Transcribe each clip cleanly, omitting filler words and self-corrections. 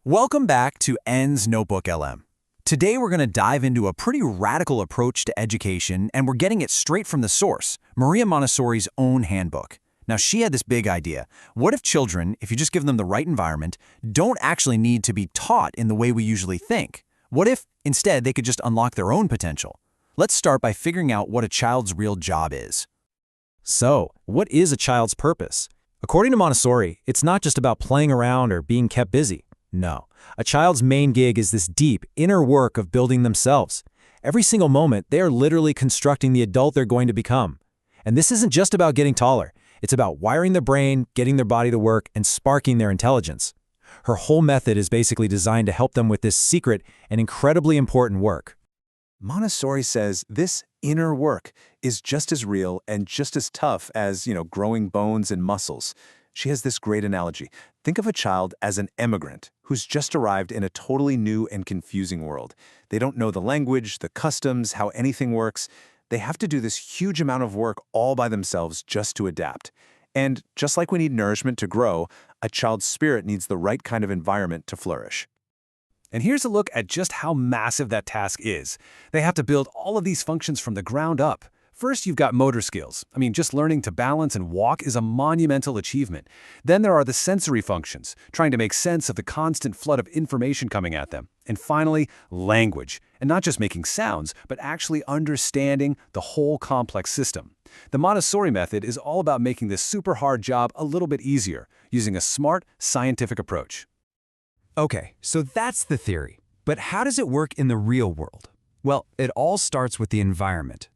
Welcome back to N's NotebookLM. Today we're going to dive into a pretty radical approach to education, and we're getting it straight from the source, Maria Montessori's own handbook. Now, she had this big idea. What if children, if you just give them the right environment, don't actually need to be taught in the way we usually think? What if, instead, they could just unlock their own potential? Let's start by figuring out what a child's real job is. So, what is a child's purpose? According to Montessori, it's not just about playing around or being kept busy. No, a child's main gig is this deep, inner work of building themselves. Every single moment, they are literally constructing the adult they're going to become. And this isn't just about getting taller. It's about wiring their brain, getting their body to work, and sparking their intelligence. Her whole method is basically designed to help them with this secret and incredibly important work. Montessori says this inner work is just as real and just as tough as, growing bones and muscles. She has this great analogy. Think of a child as an immigrant who's just arrived in a totally new and confusing world. They don't know the language, the customs, how anything works. They have to do this huge amount of work all by themselves just to adapt. And just like we need nourishment to grow, a child's spirit needs the right kind of environment to flourish. And here's a look at just how massive that task is. They have to build all of these functions from the ground up. First, you've got motor skills. Just learning to balance and walk is a monumental achievement. Then there are the sensory functions, trying to make sense of the constant flood of information coming at them. And finally, language. And not just making sounds, but actually understanding the whole complex system. The Montessori method is all about making this super hard job a little bit easier, using a smart, scientific approach. Okay, so that's the theory. But how does it work in the real world? Well, it all starts with the environment.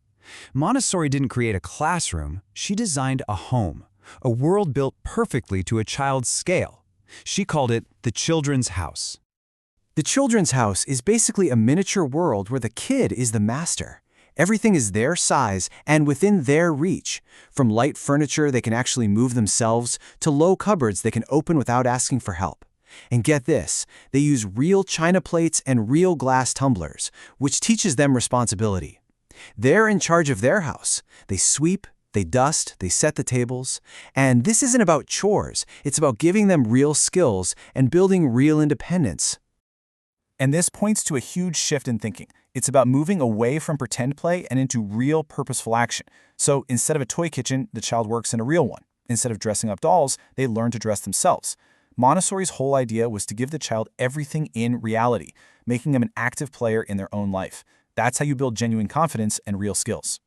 Montessori didn't create a classroom, she designed a home, a world built perfectly to a child's scale. She called it the children's house. The children's house is basically a miniature world where the kid is the master. Everything is their size and within their reach. From light furniture they can actually move themselves to low cupboards they can open without asking for help. And get this, they use real china plates and real glass tumblers, which teaches them responsibility. They're in charge of their house. They sweep, they dust, they set the tables. And this isn't about chores. It's about giving them real skills and building real independence. And this points to a huge shift in thinking. It's about moving away from pretend play and into real purposeful action. So instead of a toy kitchen, the child works in a real one. Instead of dressing up dolls, they learn to dress themselves. Montessori's whole idea was to give the child everything in reality, making them an active player in their own life. That's how you build genuine confidence and real skills.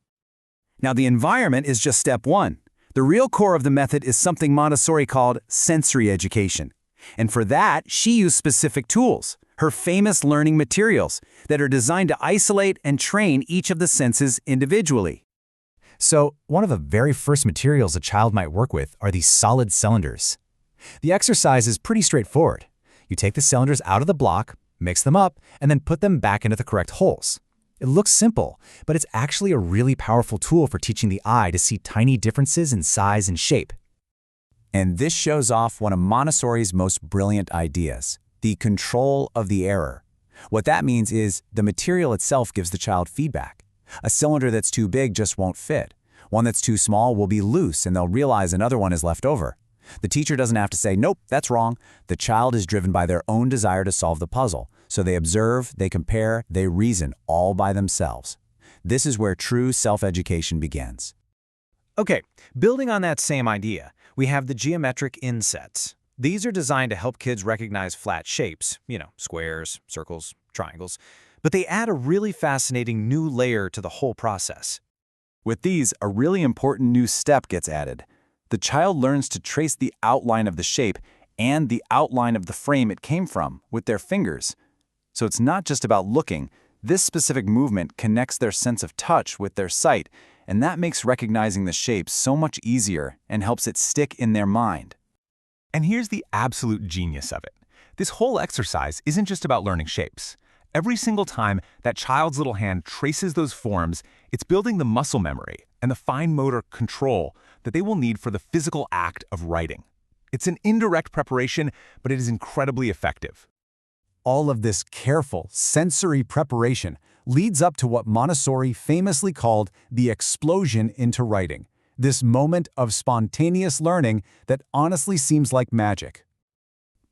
Now, the environment is just step one. The real core of the method is something Montessori called sensory education. And for that, she used specific tools, her famous learning materials, that are designed to isolate and train each of the senses individually. So, one of the very first materials a child might work with are these solid cylinders. The exercise is pretty straightforward. You take the cylinders out of the block, mix them up, and then put them back into the correct holes. It looks simple, but it's actually a really powerful tool for teaching the eye to see tiny differences in size and shape. And this shows off one of Montessori's most brilliant ideas, the control of the error. What that means is the material itself gives the child feedback. A cylinder that's too big just won't fit. One that's too small will be loose and they'll realize another one is left over. The teacher doesn't have to say, nope, that's wrong. The child is driven by their own desire to solve the puzzle. So they observe, they compare, they reason all by themselves. This is where true self-education begins. Okay, building on that same idea, we have the geometric insets. These are designed to help kids recognize flat shapes, squares, circles, triangles, but they add a really fascinating new layer to the whole process. With these, a really important new step gets added. The child learns to trace the outline of the shape and the outline of the frame it came from with their fingers. So it's not just about looking. This specific movement connects their sense of touch with their sight, and that makes recognizing the shape so much easier and helps it stick in their mind. And here's the absolute genius of it. This whole exercise isn't just about learning shapes. Every single time that child's little hand traces those forms, it's building the muscle memory and the fine motor control that they will need for the physical act of writing. It's an indirect preparation, but it is incredibly effective. All of this careful, sensory preparation leads up to what Montessori famously called the explosion into writing, this moment of spontaneous learning that honestly seems like magic.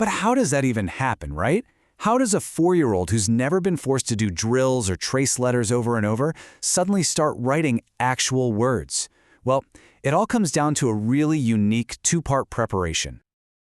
But how does that even happen, right? How does a 4-year-old who's never been forced to do drills or trace letters over and over suddenly start writing actual words? Well, it all comes down to a really unique two-part preparation.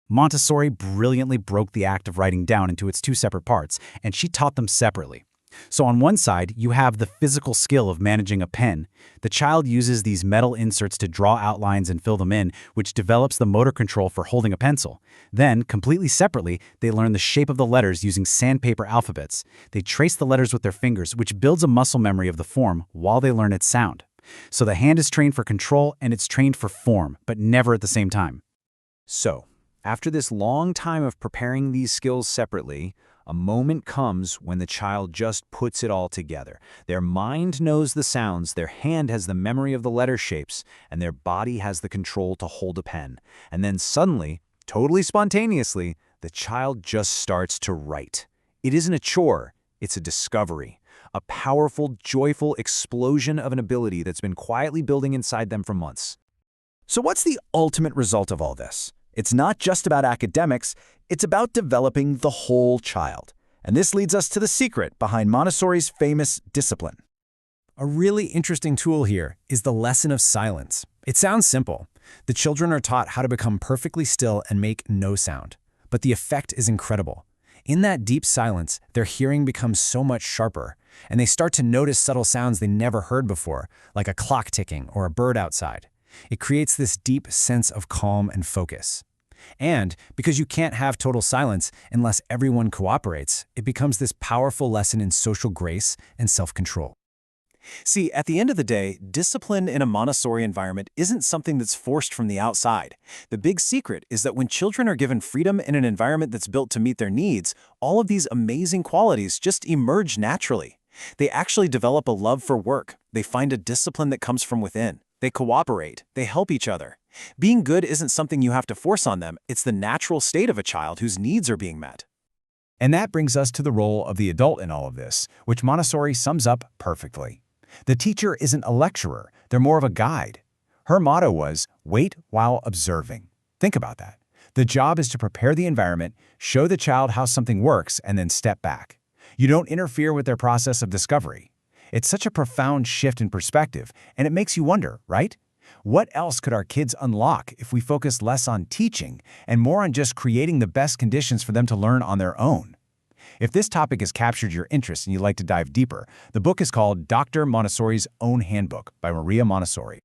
Montessori brilliantly broke the act of writing down into its two separate parts, and she taught them separately. So on one side, you have the physical skill of managing a pen. The child uses these metal inserts to draw outlines and fill them in, which develops the motor control for holding a pencil. Then, completely separately, they learn the shape of the letters using sandpaper alphabets. They trace the letters with their fingers, which builds a muscle memory of the form while they learn its sound. So the hand is trained for control and it's trained for form, but never at the same time. So, after this long time of preparing these skills separately, a moment comes when the child just puts it all together. Their mind knows the sounds, their hand has the memory of the letter shapes, and their body has the control to hold a pen. And then suddenly, totally spontaneously, the child just starts to write. It isn't a chore, it's a discovery. A powerful, joyful explosion of an ability that's been quietly building inside them for months. So what's the ultimate result of all this? It's not just about academics, it's about developing the whole child. And this leads us to the secret behind Montessori's famous discipline. A really interesting tool here is the lesson of silence. It sounds simple. The children are taught how to become perfectly still and make no sound. But the effect is incredible. In that deep silence, their hearing becomes so much sharper, and they start to notice subtle sounds they never heard before, like a clock ticking or a bird outside. It creates this deep sense of calm and focus. And because you can't have total silence unless everyone cooperates, it becomes this powerful lesson in social grace and self-control. See, at the end of the day, discipline in a Montessori environment isn't something that's forced from the outside. The big secret is that when children are given freedom in an environment that's built to meet their needs, all of these amazing qualities just emerge naturally. They actually develop a love for work. They find a discipline that comes from within. They cooperate. They help each other. Being good isn't something you have to force on them. It's the natural state of a child whose needs are being met. And that brings us to the role of the adult in all of this, which Montessori sums up perfectly. The teacher isn't a lecturer, they're more of a guide. Her motto was, wait while observing. Think about that. The job is to prepare the environment, show the child how something works, and then step back. You don't interfere with their process of discovery. It's such a profound shift in perspective, and it makes you wonder, right? What else could our kids unlock if we focus less on teaching and more on just creating the best conditions for them to learn on their own? If this topic has captured your interest and you'd like to dive deeper, the book is called Dr. Montessori's Own Handbook by Maria Montessori.